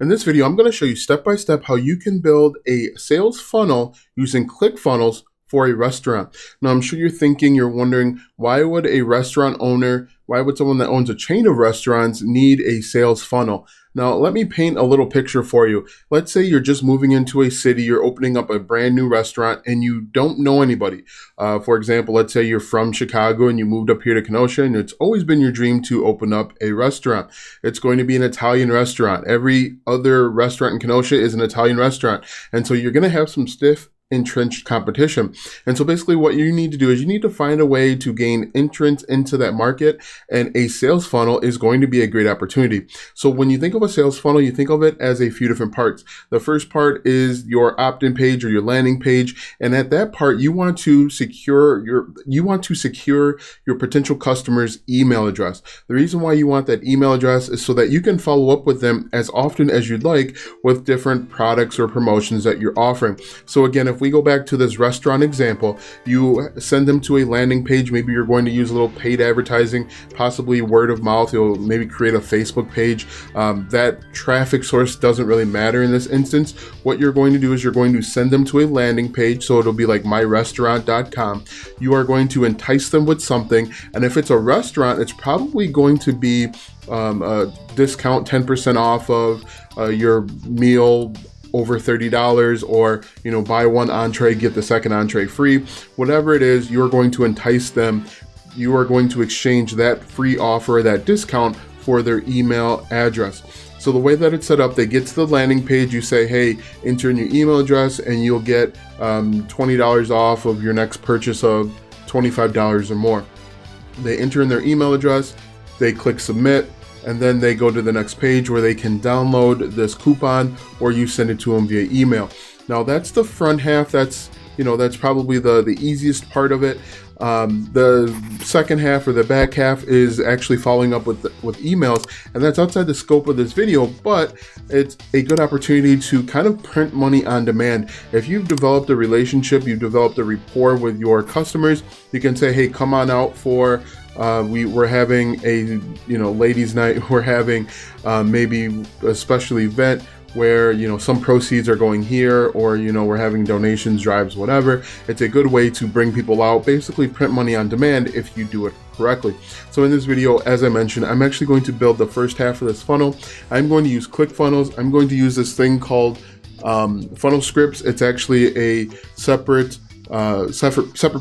In this video, I'm going to show you step by step how you can build a sales funnel using Clickfunnels for a restaurant. Now, I'm sure you're wondering, why would a restaurant owner, why would someone that owns a chain of restaurants need a sales funnel? Now, let me paint a little picture for you. Let's say you're just moving into a city, you're opening up a brand new restaurant, and you don't know anybody. For example, let's say you're from Chicago and you moved up here to Kenosha, and it's always been your dream to open up a restaurant. It's going to be an Italian restaurant. Every other restaurant in Kenosha is an Italian restaurant. And so you're going to have some stiff entrenched competition. And so basically what you need to do is you need to find a way to gain entrance into that market, and a sales funnel is going to be a great opportunity. So when you think of a sales funnel, you think of it as a few different parts. The first part is your opt-in page or your landing page, and at that part you want to secure your potential customer's email address. The reason why you want that email address is so that you can follow up with them as often as you'd like with different products or promotions that you're offering. So again, if we go back to this restaurant example, you send them to a landing page. Maybe you're going to use a little paid advertising, possibly word of mouth. You'll maybe create a Facebook page. That traffic source doesn't really matter in this instance. What you're going to do is you're going to send them to a landing page. So it'll be like myrestaurant.com. You are going to entice them with something. And if it's a restaurant, it's probably going to be a discount 10% off of your meal over $30, or buy one entree, get the second entree free. Whatever it is, you're going to entice them. You are going to exchange that free offer, that discount, for their email address. So the way that it's set up, they get to the landing page, you say, hey, enter in your email address and you'll get $20 off of your next purchase of $25 or more. They enter in their email address, they click submit, and then they go to the next page where they can download this coupon, or you send it to them via email. Now that's the front half. That's probably the easiest part of it. The second half, or the back half, is actually following up with emails, and that's outside the scope of this video, but it's a good opportunity to kind of print money on demand. If you've developed a relationship, you've developed a rapport with your customers, you can say, hey, come on out for we're having a ladies night. We're having maybe a special event where some proceeds are going here, or we're having donations drives, whatever. It's a good way to bring people out, basically print money on demand if you do it correctly. So in this video, as I mentioned, I'm actually going to build the first half of this funnel. I'm going to use Clickfunnels. I'm going to use this thing called Funnel Scripts. It's actually a separate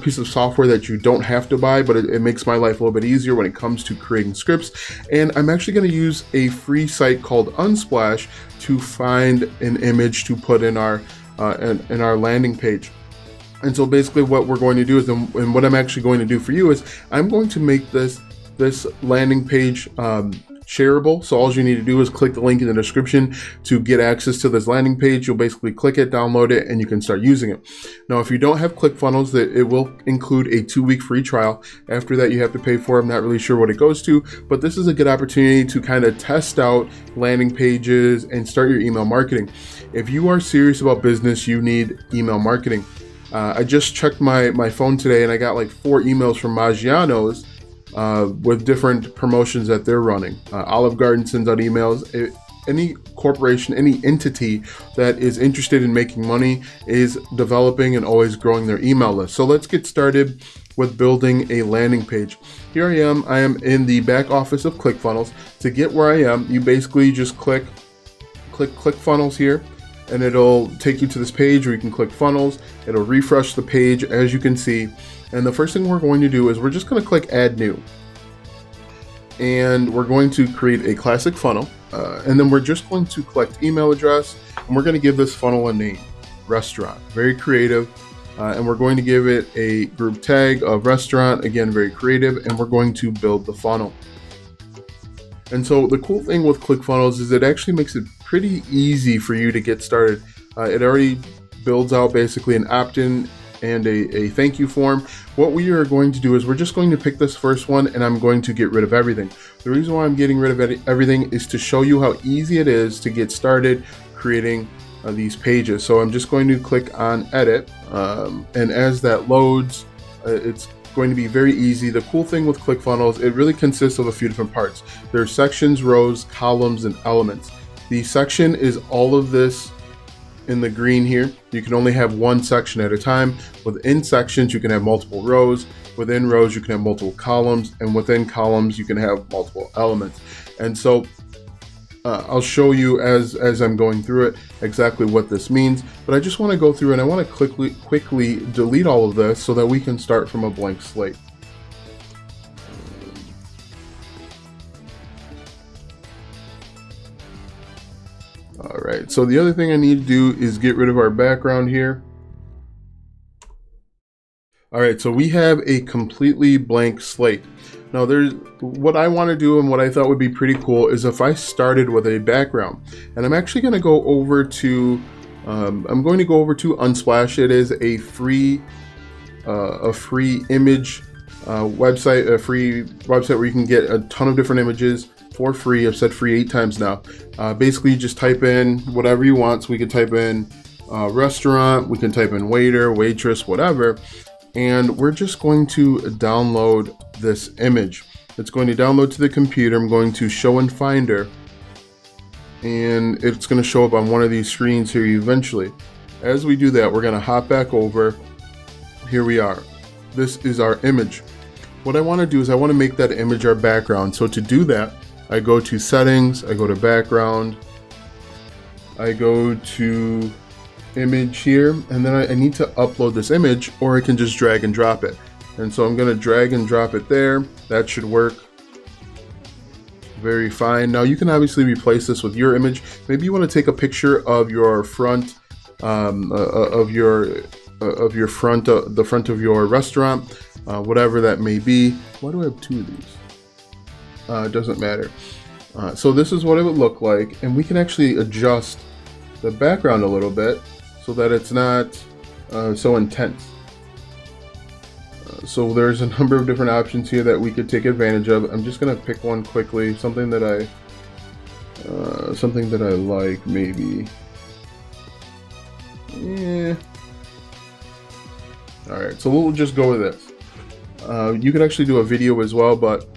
piece of software that you don't have to buy, but it makes my life a little bit easier when it comes to creating scripts. And I'm actually going to use a free site called Unsplash to find an image to put in our landing page. And so basically what we're going to do is, and what I'm actually going to do for you is, I'm going to make this landing page shareable. So all you need to do is click the link in the description to get access to this landing page. You'll basically click it, download it, and you can start using it. Now, if you don't have Clickfunnels, it will include a 2-week free trial. After that, you have to pay for it. I'm not really sure what it goes to, but this is a good opportunity to kind of test out landing pages and start your email marketing. If you are serious about business, you need email marketing. I just checked my phone today, and I got like 4 emails from Maggiano's with different promotions that they're running. Olive Garden sends out emails. Any corporation, any entity that is interested in making money is developing and always growing their email list. So let's get started with building a landing page. Here I am in the back office of Clickfunnels. To get where I am, you basically just click Clickfunnels here, and it'll take you to this page where you can click funnels. It'll refresh the page, as you can see. And the first thing we're going to do is we're just going to click add new. And we're going to create a classic funnel. And then we're just going to collect email address, and we're going to give this funnel a name, restaurant. Very creative. And we're going to give it a group tag of restaurant, again, very creative, and we're going to build the funnel. And so the cool thing with Clickfunnels is it actually makes it pretty easy for you to get started. It already builds out basically an opt-in and a thank you form. What we are going to do is we're just going to pick this first one, and I'm going to get rid of everything. The reason why I'm getting rid of everything is to show you how easy it is to get started creating these pages. So I'm just going to click on edit, and as that loads, it's going to be very easy. The cool thing with Clickfunnels, it really consists of a few different parts. There's sections, rows, columns, and elements. The section is all of this in the green here. You can only have one section at a time. Within sections, you can have multiple rows. Within rows, you can have multiple columns, and within columns, you can have multiple elements. And so I'll show you as I'm going through it exactly what this means, but I just want to go through and I want to quickly delete all of this so that we can start from a blank slate. All right, so the other thing I need to do is get rid of our background here. All right, so we have a completely blank slate. Now there's what I want to do, and what I thought would be pretty cool is if I started with a background, and I'm actually going to go over to Unsplash. It is a free image website, a free website where you can get a ton of different images for free. I've said free 8 times now. Basically, you just type in whatever you want. So we can type in restaurant, we can type in waiter, waitress, whatever. And we're just going to download this image. It's going to download to the computer. I'm going to show in Finder, and it's going to show up on one of these screens here eventually. As we do that, we're going to hop back over. Here we are. This is our image. What I want to do is I want to make that image our background. So to do that, I go to settings, I go to background, I go to image here, and then I need to upload this image, or I can just drag and drop it. And so I'm going to drag and drop it there. That should work very fine. Now you can obviously replace this with your image. Maybe you want to take a picture of your front, the front of your restaurant, whatever that may be. Why do I have 2 of these? It doesn't matter. So this is what it would look like, and we can actually adjust the background a little bit so that it's not so intense. So there's a number of different options here that we could take advantage of. I'm just gonna pick one quickly, something that I like maybe. Yeah. All right, so we'll just go with this. You could actually do a video as well, but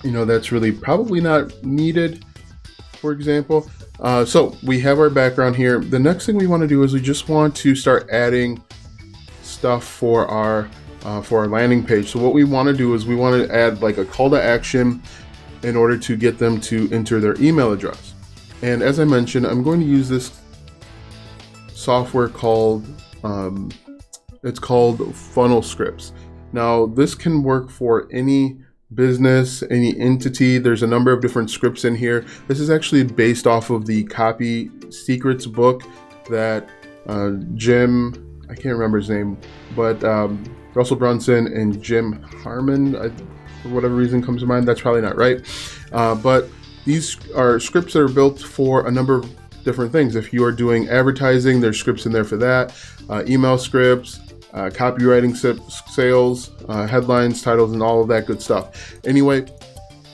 you know that's really probably not needed, for example. So we have our background here. The next thing we want to do is we just want to start adding stuff for our landing page. So what we want to do is we want to add like a call to action in order to get them to enter their email address. And as I mentioned, I'm going to use this software called it's called Funnel Scripts. Now this can work for any business, any entity. There's a number of different scripts in here. This is actually based off of the Copy Secrets book that Jim, I can't remember his name, but Russell Brunson and Jim Harmon, for whatever reason comes to mind. That's probably not right. But these are scripts that are built for a number of different things. If you are doing advertising, there's scripts in there for that. Email scripts, copywriting, sales, headlines, titles, and all of that good stuff. Anyway,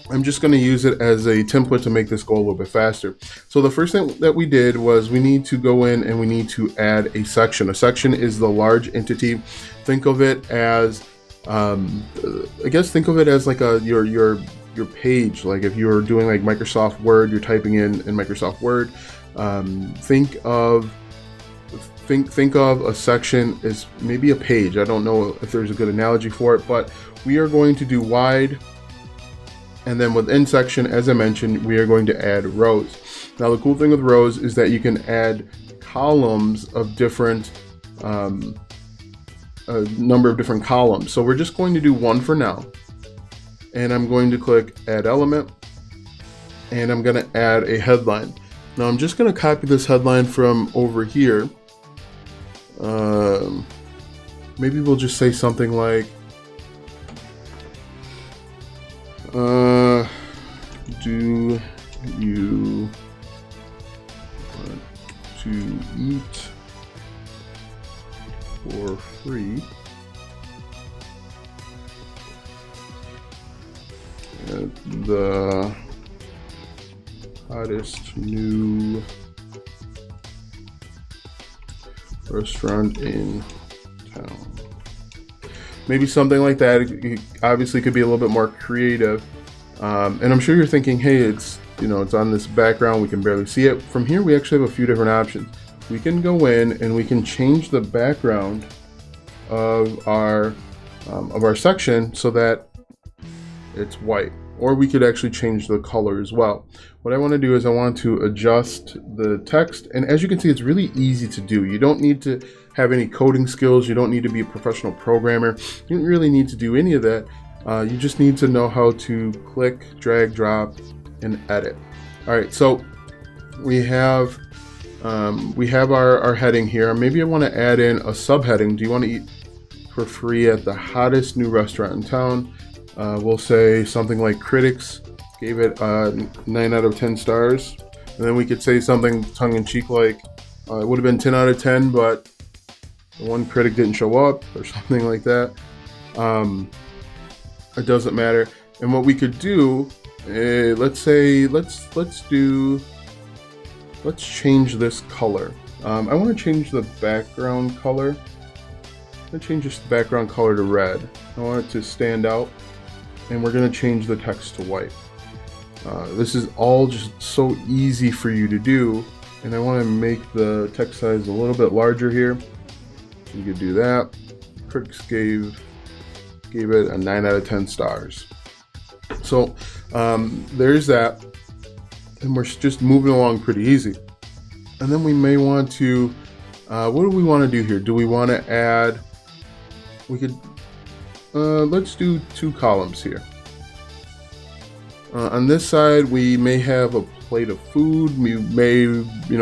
I'm just going to use it as a template to make this go a little bit faster. So the first thing that we did was we need to go in and we need to add a section. A section is the large entity. Think of it as, I guess think of it as like your page. Like if you're doing like Microsoft Word, you're typing in Microsoft Word. Think of a section as maybe a page. I don't know if there's a good analogy for it, but we are going to do wide, and then within section, as I mentioned, we are going to add rows. Now the cool thing with rows is that you can add columns of different, a number of different columns. So we're just going to do one for now, and I'm going to click add element, and I'm going to add a headline. Now I'm just going to copy this headline from over here. Maybe we'll just say something like, do you want to eat for free at the hottest new restaurant in town? Maybe something like that. It obviously could be a little bit more creative. And I'm sure you're thinking, hey, it's it's on this background, we can barely see it. From here, we actually have a few different options. We can go in and we can change the background of our section so that it's white, or we could actually change the color as well. What I want to do is I want to adjust the text, and as you can see, it's really easy to do. You don't need to have any coding skills. You don't need to be a professional programmer. You don't really need to do any of that. You just need to know how to click, drag, drop, and edit. All right, so we have our heading here. Maybe I want to add in a subheading. Do you want to eat for free at the hottest new restaurant in town? We'll say something like critics gave it 9 out of 10 stars. And then we could say something tongue-in-cheek like, it would have been 10 out of 10, but the one critic didn't show up, or something like that. It doesn't matter. And what we could do, let's change this color. I want to change the background color. I'm going to change this background color to red. I want it to stand out. And we're going to change the text to white. This is all just so easy for you to do. And I want to make the text size a little bit larger here. So you could do that. Critics gave it a 9 out of 10 stars. So there's that. And we're just moving along pretty easy. And then we may want to, what do we want to do here? Do we want to add, let's do 2 columns here. On this side, we may have a plate of food. We may,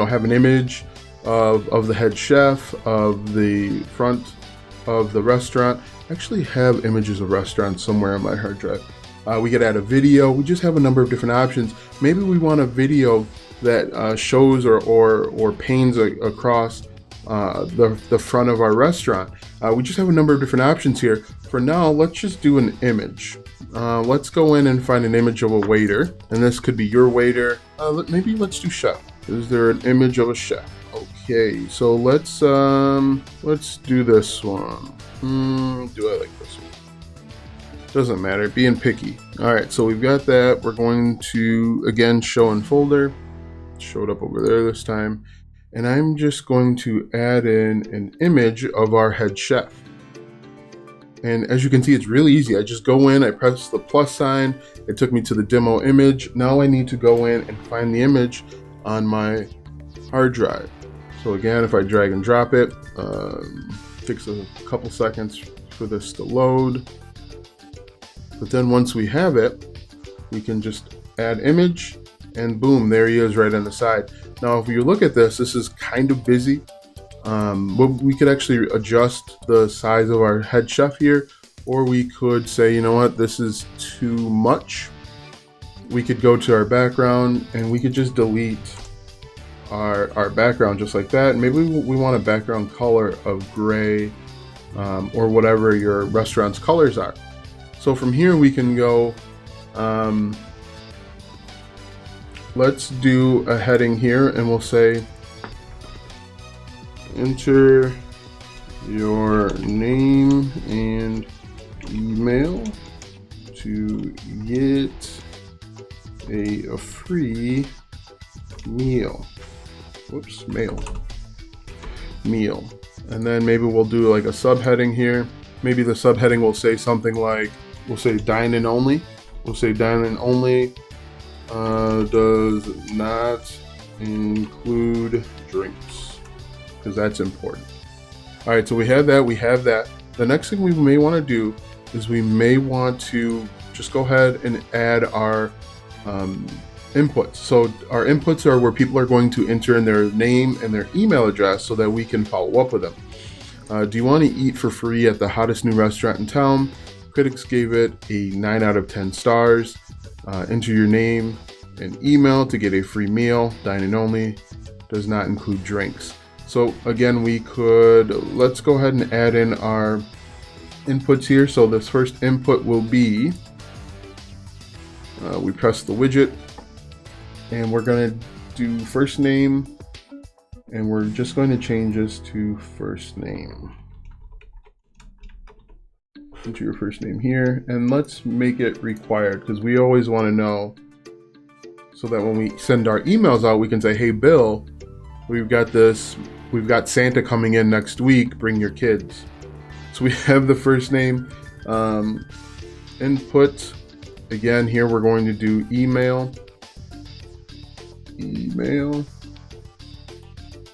have an image of the head chef, of the front of the restaurant. I actually have images of restaurants somewhere on my hard drive. We could add a video. We just have a number of different options. Maybe we want a video that shows or panes across the front of our restaurant. We just have a number of different options here. For now, let's just do an image. Let's go in and find an image of a waiter, and this could be your waiter. Maybe let's do chef. Is there an image of a chef? Okay, so let's do this one. Do I like this one? Doesn't matter, being picky. All right, so we've got that. We're going to, again, show in folder. Showed up over there this time. And I'm just going to add in an image of our head chef. And as you can see, it's really easy. I just go in, I press the plus sign. It took me to the demo image. Now I need to go in and find the image on my hard drive. So again, if I drag and drop it, takes a couple seconds for this to load. But then once we have it, we can just add image, and boom, there he is right on the side. Now, if you look at this is kind of busy. We could actually adjust the size of our head chef here, or we could say, you know what, this is too much. We could go to our background and we could just delete our background just like that. Maybe we want a background color of gray, or whatever your restaurant's colors are. So from here we can go, let's do a heading here, and we'll say, enter your name and email to get a free meal. Whoops, meal. And then maybe we'll do like a subheading here. Maybe the subheading will say something like, we'll say dine in only. We'll say dine in only does not include drinks, because that's important. All right, so we have that. The next thing we may want to do is we may want to just go ahead and add our inputs. So our inputs are where people are going to enter in their name and their email address so that we can follow up with them. Do you want to eat for free at the hottest new restaurant in town? Critics gave it a 9 out of 10 stars. Enter your name and email to get a free meal. Dine-in only, does not include drinks. So again, let's go ahead and add in our inputs here. So this first input will be, we press the widget, and we're going to do first name, and we're just going to change this to first name. Enter your first name here, and let's make it required because we always want to know. so that when we send our emails out, we can say, hey, Bill, we've got Santa coming in next week, bring your kids. So we have the first name, input. Again, here we're going to do email.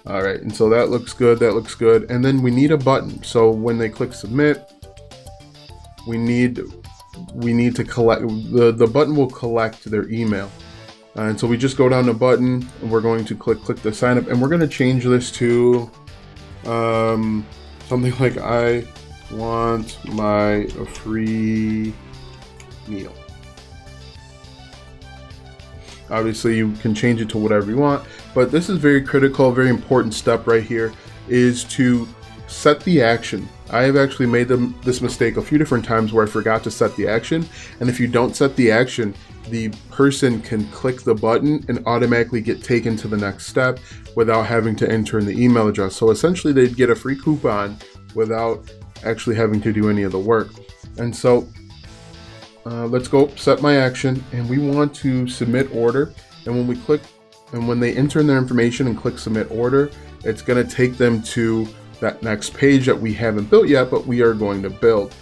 All right, and so that looks good, and then we need a button. So when they click submit, we need to collect, the button will collect their email. And so we just go down to button, and we're going to click the sign up, and we're going to change this to something like, I want my free meal. Obviously you can change it to whatever you want, but this is very critical, very important step right here, is to set the action. I have actually made this mistake a few different times where I forgot to set the action, and if you don't set the action, the person can click the button and automatically get taken to the next step without having to enter in the email address. So essentially they'd get a free coupon without actually having to do any of the work. And so let's go set my action, and we want to submit order. And when they enter in their information and click submit order, it's going to take them to that next page that we haven't built yet, but we are going to build.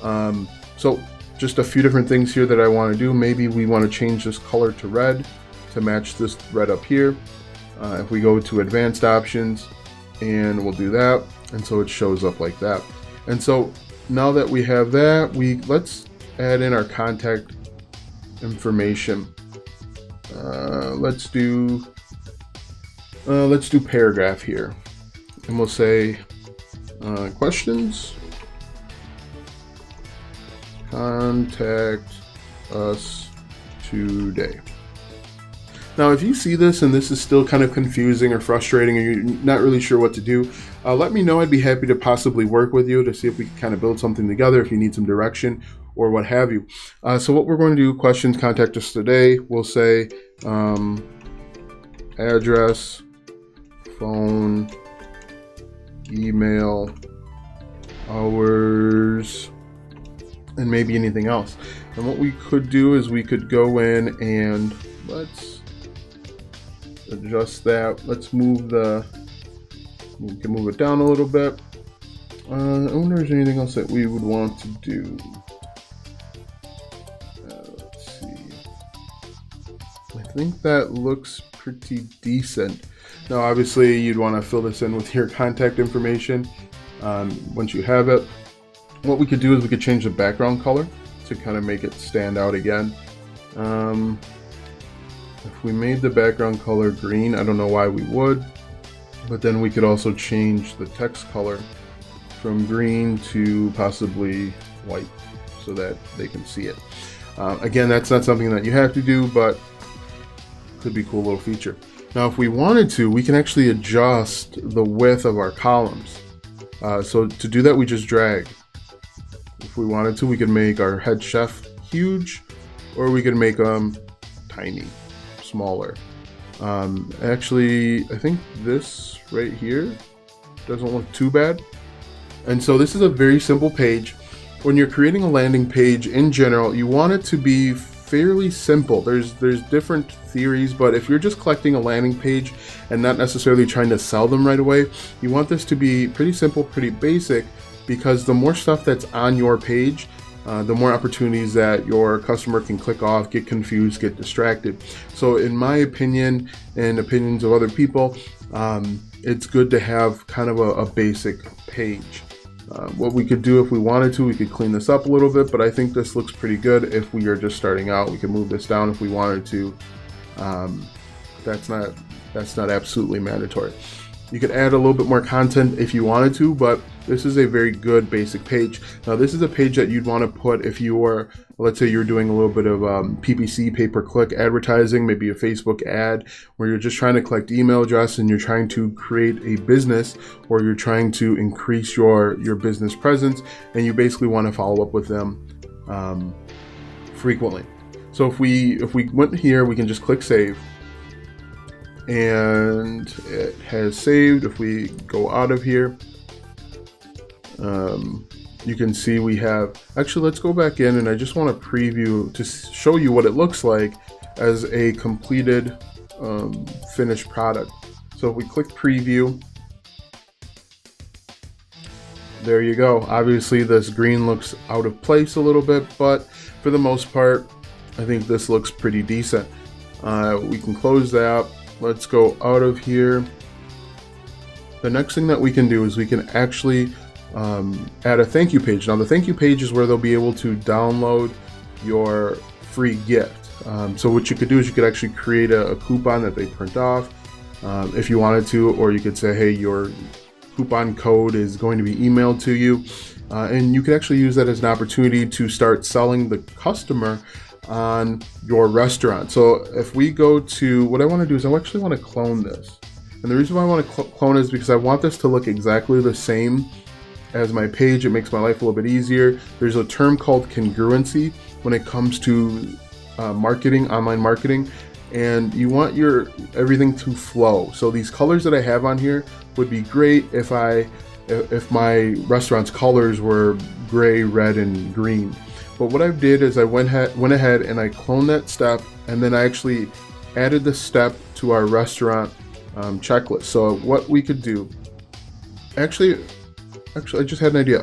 So just a few different things here that I want to do. Maybe we want to change this color to red to match this red up here. If we go to advanced options, and we'll do that, and so it shows up like that. And so now that we have that, let's add in our contact information. Let's do paragraph here, and we'll say questions, contact us today. Now, if you see this and this is still kind of confusing or frustrating, or you're not really sure what to do, let me know. I'd be happy to possibly work with you to see if we can kind of build something together, if you need some direction or what have you. So what we're going to do, questions, contact us today. We'll say address, phone, email, hours, and maybe anything else. And what we could do is we could go in and let's adjust that. Let's we can move it down a little bit. I wonder if there's anything else that we would want to do. Let's see. I think that looks pretty decent. Now, obviously, you'd want to fill this in with your contact information once you have it. What we could do is we could change the background color to kind of make it stand out again. If we made the background color green, I don't know why we would, but then we could also change the text color from green to possibly white so that they can see it. Again, that's not something that you have to do, but could be a cool little feature. Now, if we wanted to, we can actually adjust the width of our columns. So to do that, we just drag. If we wanted to, we could make our head chef huge, or we could make them tiny, smaller. Actually, I think this right here doesn't look too bad. And so this is a very simple page. When you're creating a landing page in general, you want it to be fairly simple. There's different theories, but if you're just collecting a landing page and not necessarily trying to sell them right away, you want this to be pretty simple, pretty basic, because the more stuff that's on your page, the more opportunities that your customer can click off, get confused, get distracted. So in my opinion, and opinions of other people, it's good to have kind of a basic page. What we could do if we wanted to, we could clean this up a little bit, but I think this looks pretty good. If we are just starting out, we can move this down if we wanted to. That's not absolutely mandatory. You could add a little bit more content if you wanted to, but this is a very good basic page. Now, this is a page that you'd want to put if you were, let's say you're doing a little bit of PPC, pay-per-click advertising, maybe a Facebook ad, where you're just trying to collect email address and you're trying to create a business, or you're trying to increase your business presence, and you basically want to follow up with them frequently. So if we went here, we can just click save. And it has saved. If we go out of here, you can see we have, actually, let's go back in, and I just want to preview to show you what it looks like. as a completed finished product. So if we click preview, there you go. Obviously this green looks out of place a little bit, but for the most part, I think this looks pretty decent. We can close that. Let's go out of here. The next thing that we can do is we can actually add a thank you page. Now the thank you page is where they'll be able to download your free gift. So what you could do is you could actually create a coupon that they print off if you wanted to, or you could say, hey, your coupon code is going to be emailed to you, and you could actually use that as an opportunity to start selling the customer on your restaurant. So if we go to, what I want to do is I actually want to clone this, and the reason why I want to clone is because I want this to look exactly the same as my page. It makes my life a little bit easier. There's a term called congruency when it comes to marketing, online marketing, and you want your everything to flow. So these colors that I have on here would be great if my restaurant's colors were gray, red, and green. But what I did is I went ahead and I cloned that step, and then I actually added the step to our restaurant checklist. So what we could do, actually I just had an idea.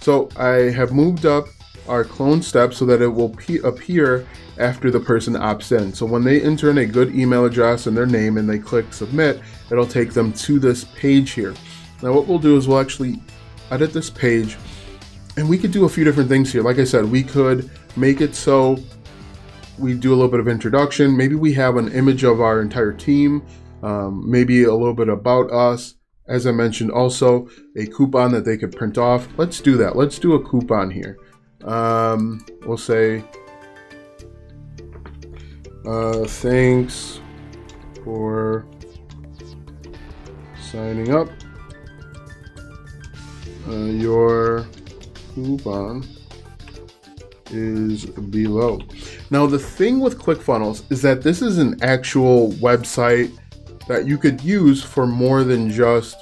So I have moved up our clone step so that it will appear after the person opts in. So when they enter in a good email address and their name and they click submit, it'll take them to this page here. Now what we'll do is we'll actually edit this page, and we could do a few different things here. Like I said, we could make it so we do a little bit of introduction. Maybe we have an image of our entire team, maybe a little bit about us. As I mentioned, also a coupon that they could print off. Let's do that. Let's do a coupon here. We'll say, thanks for signing up. Your coupon is below. Now the thing with Clickfunnels is that this is an actual website that you could use for more than just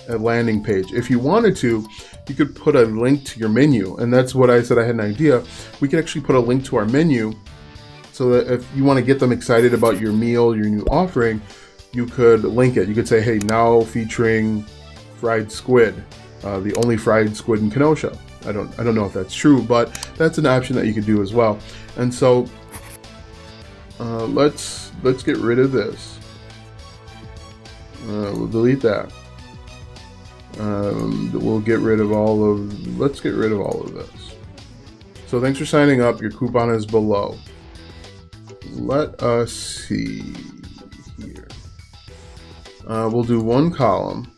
a landing page. If you wanted to, you could put a link to your menu, and that's what I said. I had an idea. We could actually put a link to our menu so that if you want to get them excited about your meal, your new offering, you could link it. You could say, hey, now featuring fried squid, the only fried squid in Kenosha. I don't know if that's true, but that's an option that you could do as well. And so let's get rid of this. We'll delete that. We'll get rid of let's get rid of all of this. So thanks for signing up. Your coupon is below. Let us see here. We'll do one column.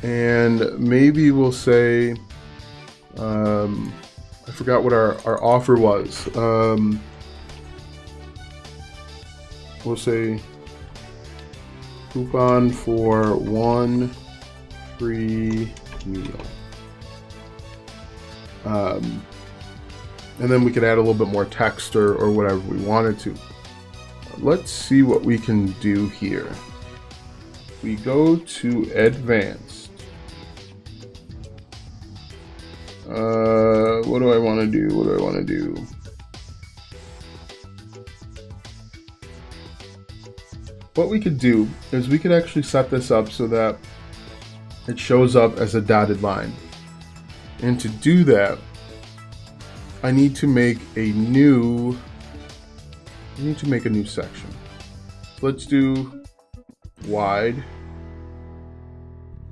And maybe we'll say, I forgot what our offer was. We'll say coupon for one free meal. And then we could add a little bit more text or whatever we wanted to. Let's see what we can do here. We go to advanced. What do I want to do? What we could do is we could actually set this up so that it shows up as a dotted line. And to do that, I need to make a new section. Let's do wide.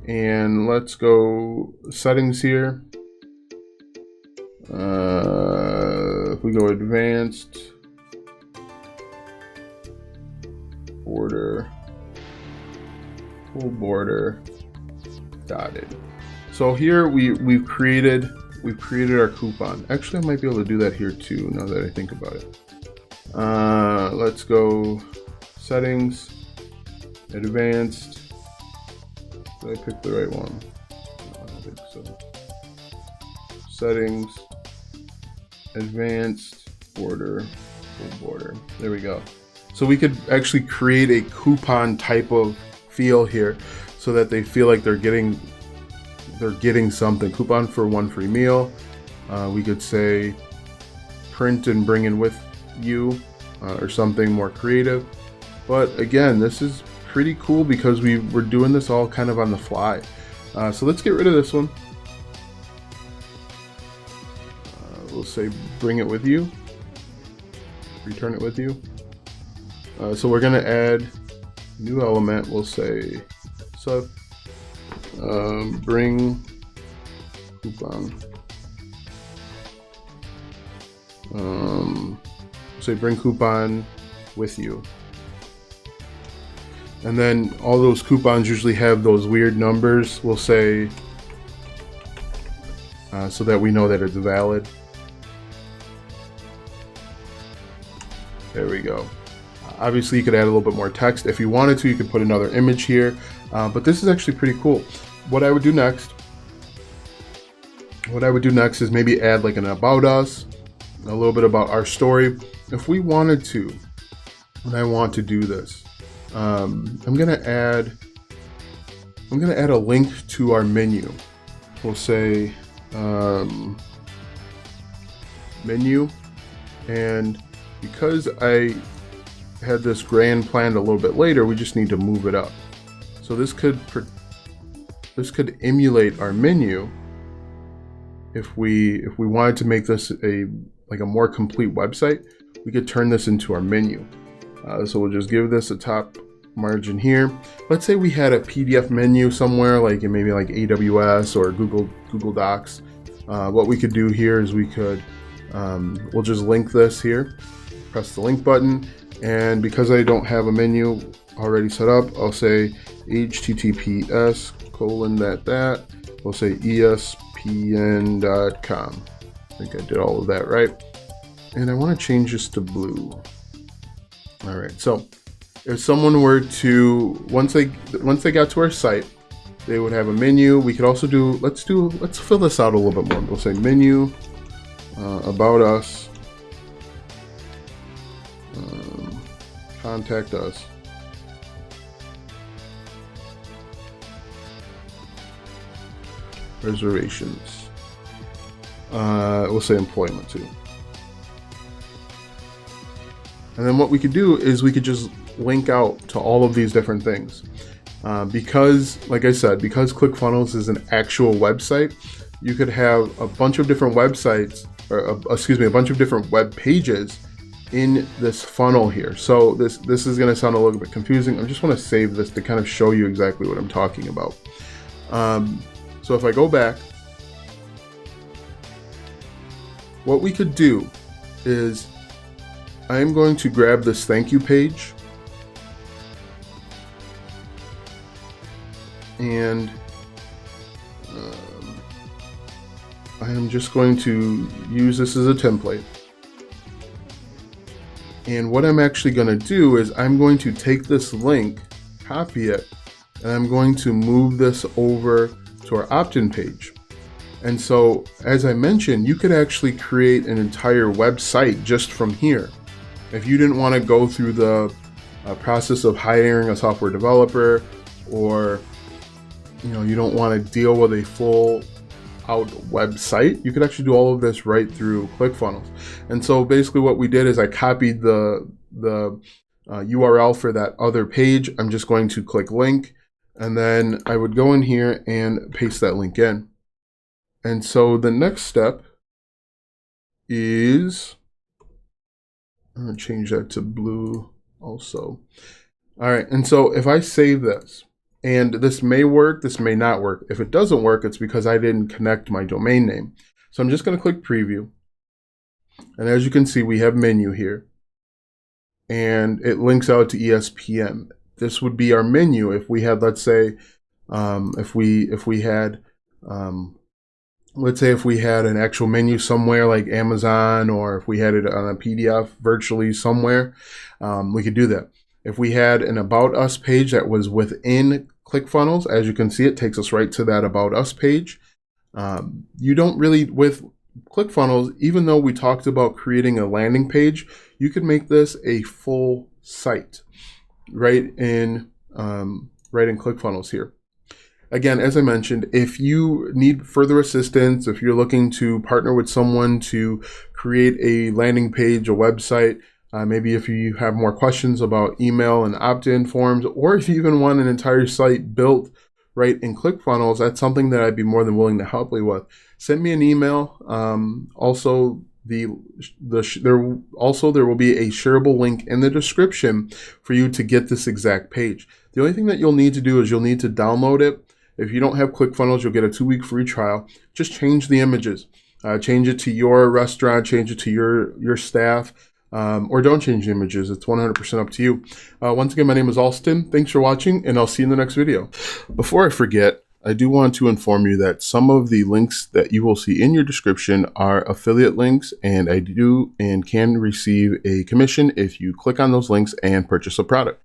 And let's go settings here. If we go advanced, border, full border, dotted. So here we've created our coupon. Actually, I might be able to do that here too, now that I think about it. Let's go settings, advanced. Did I pick the right one? No, I don't think so. Settings, advanced, border, full border. There we go. So we could actually create a coupon type of feel here so that they feel like they're getting something. Coupon for one free meal. We could say print and bring in with you or something more creative. But again, this is pretty cool because we were doing this all kind of on the fly. So let's get rid of this one. We'll say bring it with you, return it with you. So we're going to add new element. We'll say sub bring coupon. Say bring coupon with you. And then all those coupons usually have those weird numbers. We'll say so that we know that it's valid. There we go. Obviously, you could add a little bit more text. If you wanted to, you could put another image here. But this is actually pretty cool. What I would do next is maybe add like an about us, a little bit about our story. If we wanted to, and I want to do this, I'm gonna add a link to our menu. We'll say menu, and because I had this grand planned a little bit later, we just need to move it up. So this could emulate our menu if we wanted to make this a more complete website. We could turn this into our menu. So we'll just give this a top margin here. Let's say we had a PDF menu somewhere, like in maybe like AWS or Google Docs. What we could do here is we could we'll just link this here. Press the link button, and because I don't have a menu already set up, I'll say https:// we'll say espn.com. I think I did all of that right, and I want to change this to blue. All right, so if someone were to once they got to our site, they would have a menu. We could also do let's fill this out a little bit more. We'll say menu, about us, contact us, reservations, we'll say employment too. And then what we could do is we could just link out to all of these different things. Because, like I said, because Clickfunnels is an actual website, you could have a bunch of different websites, or a bunch of different web pages in this funnel here. So this is going to sound a little bit confusing. I just want to save this to kind of show you exactly what I'm talking about. So if I go back, what we could do is I'm going to grab this thank you page, and I am just going to use this as a template. And what I'm actually going to do is I'm going to take this link, copy it, and I'm going to move this over to our opt-in page. And so, as I mentioned, you could actually create an entire website just from here. If you didn't want to go through the process of hiring a software developer, or you don't want to deal with a full out website, you could actually do all of this right through Clickfunnels. And so basically what we did is I copied the URL for that other page. I'm just going to click link, and then I would go in here and paste that link in. And so the next step is, I'm going to change that to blue also. All right, and so if I save this, and this may work, this may not work. If it doesn't work, it's because I didn't connect my domain name. So I'm just going to click preview. And as you can see, we have menu here. And it links out to ESPN. This would be our menu if we had, let's say, if we had an actual menu somewhere like Amazon, or if we had it on a PDF virtually somewhere, we could do that. If we had an About Us page that was within Clickfunnels, as you can see, it takes us right to that About Us page. You don't really, with Clickfunnels, even though we talked about creating a landing page, you could make this a full site right in Clickfunnels here. Again, as I mentioned, if you need further assistance, if you're looking to partner with someone to create a landing page, a website, Maybe if you have more questions about email and opt-in forms, or if you even want an entire site built right in ClickFunnels, that's something that I'd be more than willing to help you with. Send me an email. Also, there will be a shareable link in the description for you to get this exact page. The only thing that you'll need to do is you'll need to download it. If you don't have ClickFunnels, you'll get a 2-week free trial. Just change the images. Change it to your restaurant, change it to your staff, or don't change the images. It's 100% up to you. Once again, my name is Alston. Thanks for watching, and I'll see you in the next video. Before I forget, I do want to inform you that some of the links that you will see in your description are affiliate links, and I do and can receive a commission if you click on those links and purchase a product.